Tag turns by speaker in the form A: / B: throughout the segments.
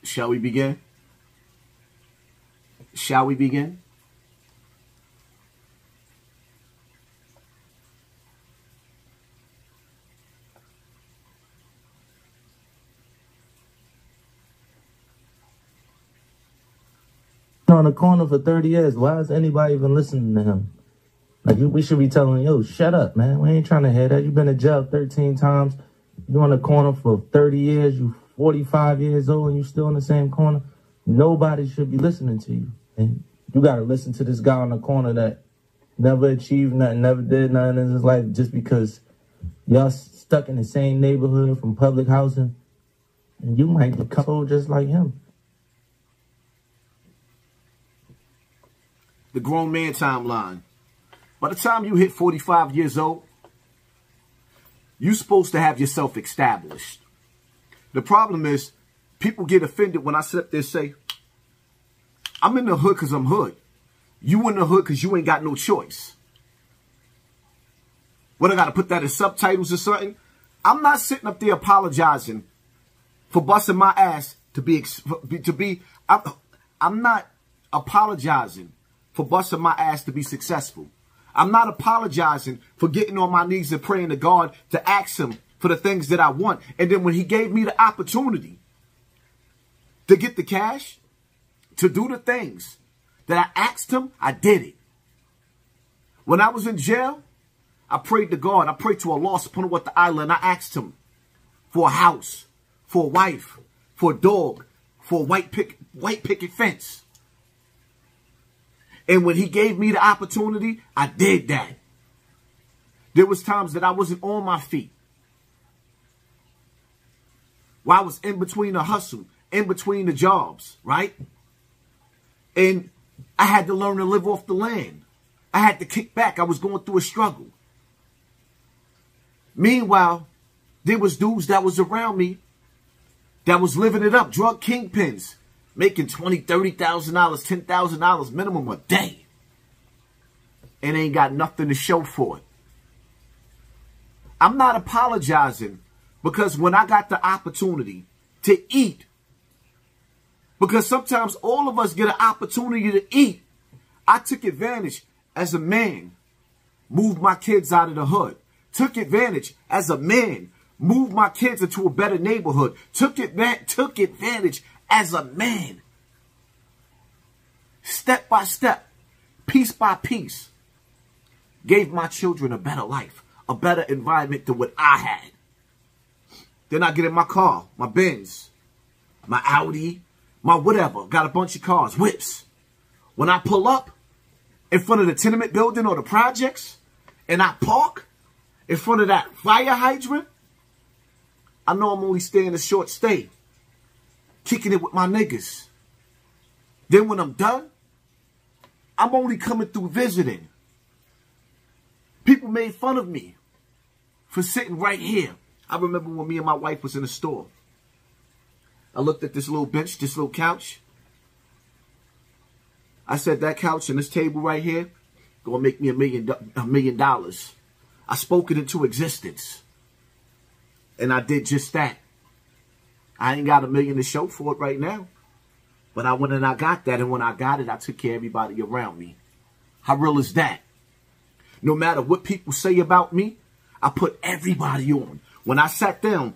A: Shall we begin? Shall we begin?
B: On the corner for 30 years. Why is anybody even listening to him? Like, we should be telling him, yo, shut up, man. We ain't trying to hear that. You've been to jail 13 times. You on the corner for 30 years. You 45 years old and you still in the same corner. Nobody should be listening to you. And you got to listen to this guy on the corner that never achieved nothing, never did nothing in his life just because y'all stuck in the same neighborhood from public housing. And you might become just like him.
A: The grown man timeline. By the time you hit 45 years old, you're supposed to have yourself established. The problem is, people get offended when I sit up there and say, I'm in the hood because I'm hood. You in the hood because you ain't got no choice. What, I got to put that in subtitles or something? I'm not sitting up there apologizing for busting my ass I'm not apologizing for busting my ass to be successful. I'm not apologizing for getting on my knees and praying to God to ask him for the things that I want. And then when he gave me the opportunity to get the cash, to do the things that I asked him, I did it. When I was in jail, I prayed to God. I prayed to Allah subhanahu wa ta'ala, and I asked him for a house, for a wife, for a dog, for a white picket fence. And when he gave me the opportunity, I did that. There was times that I wasn't on my feet. While I was in between the hustle, in between the jobs, right? And I had to learn to live off the land. I had to kick back. I was going through a struggle. Meanwhile, there was dudes that was around me that was living it up, drug kingpins, making $20,000, $30,000, $10,000 minimum a day. And ain't got nothing to show for it. I'm not apologizing because when I got the opportunity to eat, because sometimes all of us get an opportunity to eat, I took advantage as a man, moved my kids out of the hood. Took advantage as a man, moved my kids into a better neighborhood. Took advantage as a man. Step by step, piece by piece, gave my children a better life, a better environment than what I had. Then I get in my car, my Benz, my Audi, my whatever. Got a bunch of cars, whips. When I pull up in front of the tenement building or the projects, and I park in front of that fire hydrant, I know I'm only staying a short stay, kicking it with my niggas. Then when I'm done, I'm only coming through visiting. People made fun of me for sitting right here. I remember when me and my wife was in the store. I looked at this little bench, this little couch. I said, that couch and this table right here gonna make me $1 million. I spoke it into existence. And I did just that. I ain't got $1 million to show for it right now. But I went and I got that. And when I got it, I took care of everybody around me. How real is that? No matter what people say about me, I put everybody on. When I sat down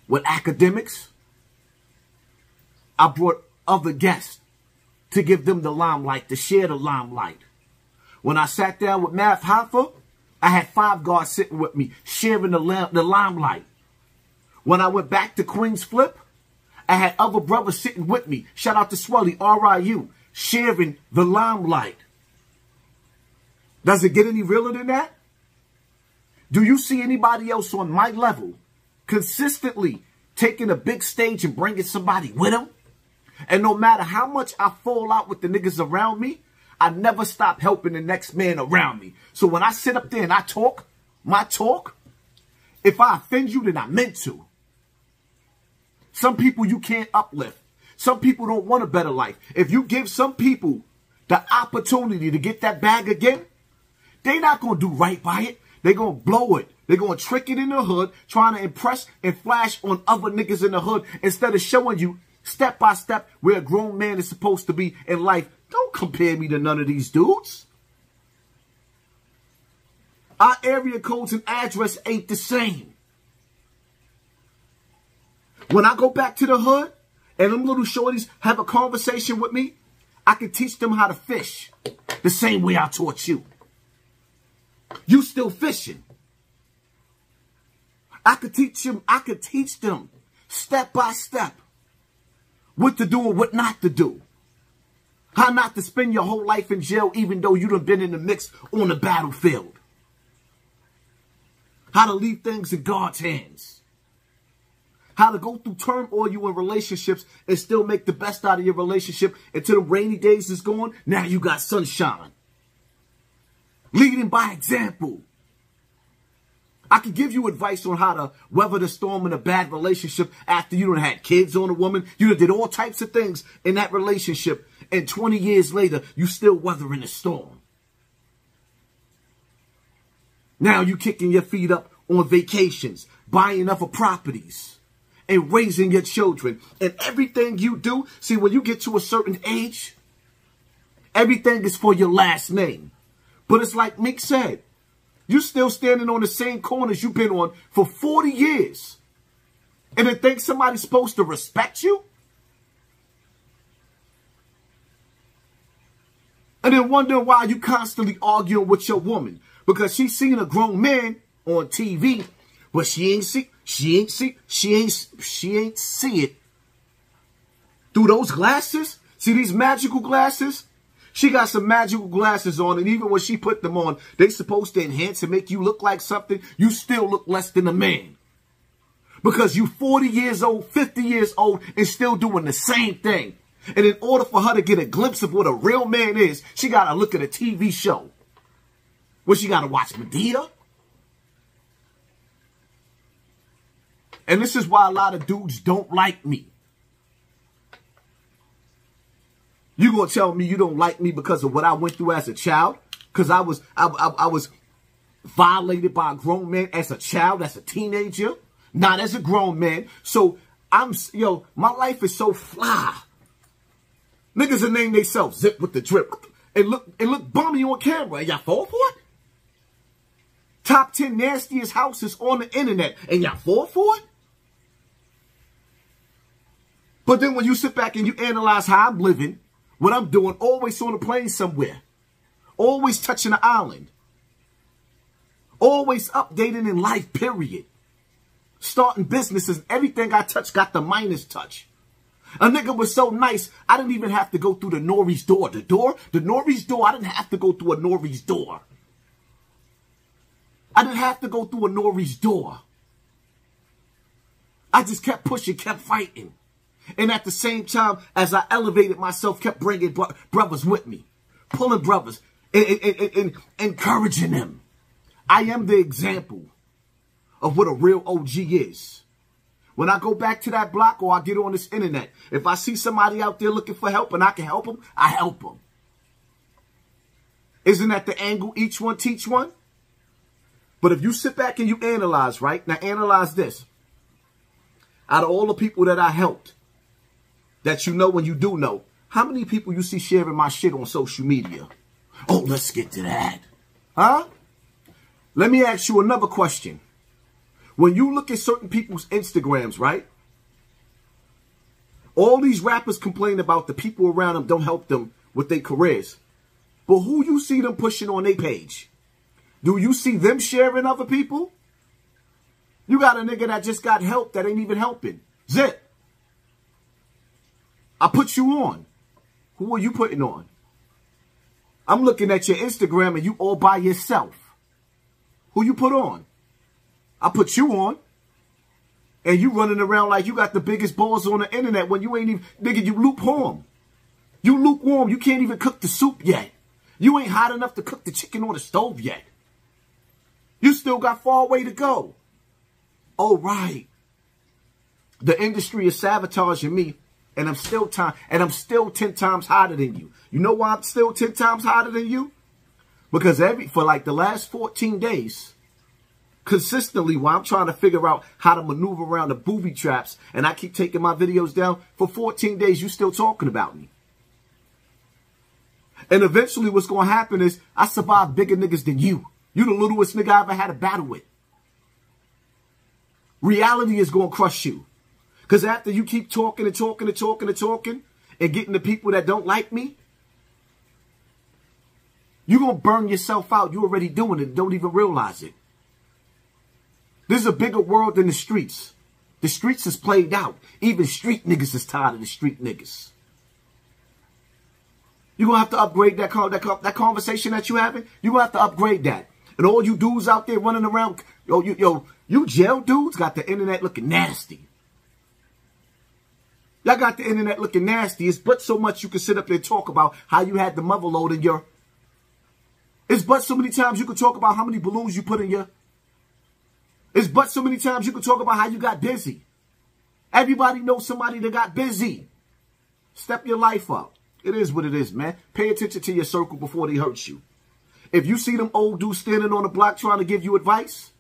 A: with academics, I brought other guests to give them the limelight, to share the limelight. When I sat down with Math Hoffa, I had 5 guards sitting with me, sharing the limelight. When I went back to Queens Flip, I had other brothers sitting with me. Shout out to Swelly, RIU, sharing the limelight. Does it get any realer than that? Do you see anybody else on my level consistently taking a big stage and bringing somebody with them? And no matter how much I fall out with the niggas around me, I never stop helping the next man around me. So when I sit up there and I talk, my talk, if I offend you, then I meant to. Some people you can't uplift. Some people don't want a better life. If you give some people the opportunity to get that bag again, they're not going to do right by it. They're going to blow it. They're going to trick it in the hood, trying to impress and flash on other niggas in the hood instead of showing you Step by step, where a grown man is supposed to be in life. Don't compare me to none of these dudes. Our area codes and address ain't the same. When I go back to the hood and them little shorties have a conversation with me, I can teach them how to fish the same way I taught you. You still fishing. I could teach them step by step what to do and what not to do. How not to spend your whole life in jail even though you done been in the mix on the battlefield. How to leave things in God's hands. How to go through turmoil in relationships and still make the best out of your relationship until the rainy days is gone. Now you got sunshine. Leading by example. I can give you advice on how to weather the storm in a bad relationship after you done had kids on a woman. You done did all types of things in that relationship. And 20 years later, you still weathering the storm. Now you kicking your feet up on vacations, buying other properties, and raising your children. And everything you do, see, when you get to a certain age, everything is for your last name. But it's like Meek said, you still standing on the same corners you've been on for 40 years. And then think somebody's supposed to respect you? And then wondering why you constantly arguing with your woman. Because she's seen a grown man on TV, but she ain't see it through those glasses. See these magical glasses? She got some magical glasses on, and even when she put them on, they supposed to enhance and make you look like something. You still look less than a man. Because you 40 years old, 50 years old, and still doing the same thing. And in order for her to get a glimpse of what a real man is, she got to look at a TV show. Well, she got to watch Medea. And this is why a lot of dudes don't like me. You gonna tell me you don't like me because of what I went through as a child? Because I was violated by a grown man as a child, as a teenager, not as a grown man. So my life is so fly. Niggas will name themselves Zip with the Drip. And look bummy on camera. And y'all fall for it? Top 10 nastiest houses on the internet. And y'all fall for it? But then when you sit back and you analyze how I'm living, what I'm doing, always on a plane somewhere, always touching the island, always updating in life, period. Starting businesses, everything I touch got the minus touch. A nigga was so nice, I didn't even have to go through the Nori's door. The Nori's door, I didn't have to go through a Nori's door. I didn't have to go through a Nori's door. I just kept pushing, kept fighting. And at the same time, as I elevated myself, kept bringing brothers with me. Pulling brothers and encouraging them. I am the example of what a real OG is. When I go back to that block or I get on this internet, if I see somebody out there looking for help and I can help them, I help them. Isn't that the angle? Each one teach one? But if you sit back and you analyze, right? Now analyze this. Out of all the people that I helped, that you know and you do know, how many people you see sharing my shit on social media? Oh, let's get to that. Huh? Let me ask you another question. When you look at certain people's Instagrams, right? All these rappers complain about the people around them don't help them with their careers. But who you see them pushing on their page? Do you see them sharing other people? You got a nigga that just got help that ain't even helping. Zip. I put you on. Who are you putting on? I'm looking at your Instagram and you all by yourself. Who you put on? I put you on. And you running around like you got the biggest balls on the internet when you ain't even, nigga, you lukewarm. You lukewarm. You can't even cook the soup yet. You ain't hot enough to cook the chicken on the stove yet. You still got far way to go. Oh, right. The industry is sabotaging me. And I'm still 10 times hotter than you. You know why I'm still 10 times hotter than you? Because for like the last 14 days, consistently while I'm trying to figure out how to maneuver around the booby traps, and I keep taking my videos down, for 14 days, you still talking about me. And eventually what's going to happen is I survive bigger niggas than you. You the littlest nigga I ever had a battle with. Reality is going to crush you. Because after you keep talking and talking and talking and talking and getting the people that don't like me, you're going to burn yourself out. You're already doing it. Don't even realize it. This is a bigger world than the streets. The streets is played out. Even street niggas is tired of the street niggas. You're going to have to upgrade that conversation that you're having. You're going to have to upgrade that. And all you dudes out there running around, you jail dudes got the internet looking nasty. Y'all got the internet looking nasty. It's but so much you can sit up there and talk about how you had the mother load in your... It's but so many times you can talk about how many balloons you put in your... It's but so many times you can talk about how you got busy. Everybody knows somebody that got busy. Step your life up. It is what it is, man. Pay attention to your circle before they hurt you. If you see them old dudes standing on the block trying to give you advice,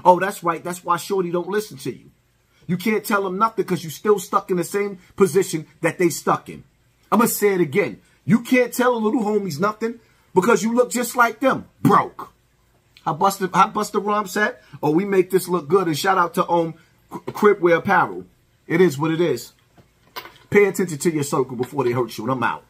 A: oh, that's right. That's why Shorty don't listen to you. You can't tell them nothing because you're still stuck in the same position that they stuck in. I'm going to say it again. You can't tell the little homies nothing because you look just like them. Broke. How Busta Rhymes said, oh, we make this look good. And shout out to Cribwear Apparel. It is what it is. Pay attention to your circle before they hurt you. And I'm out.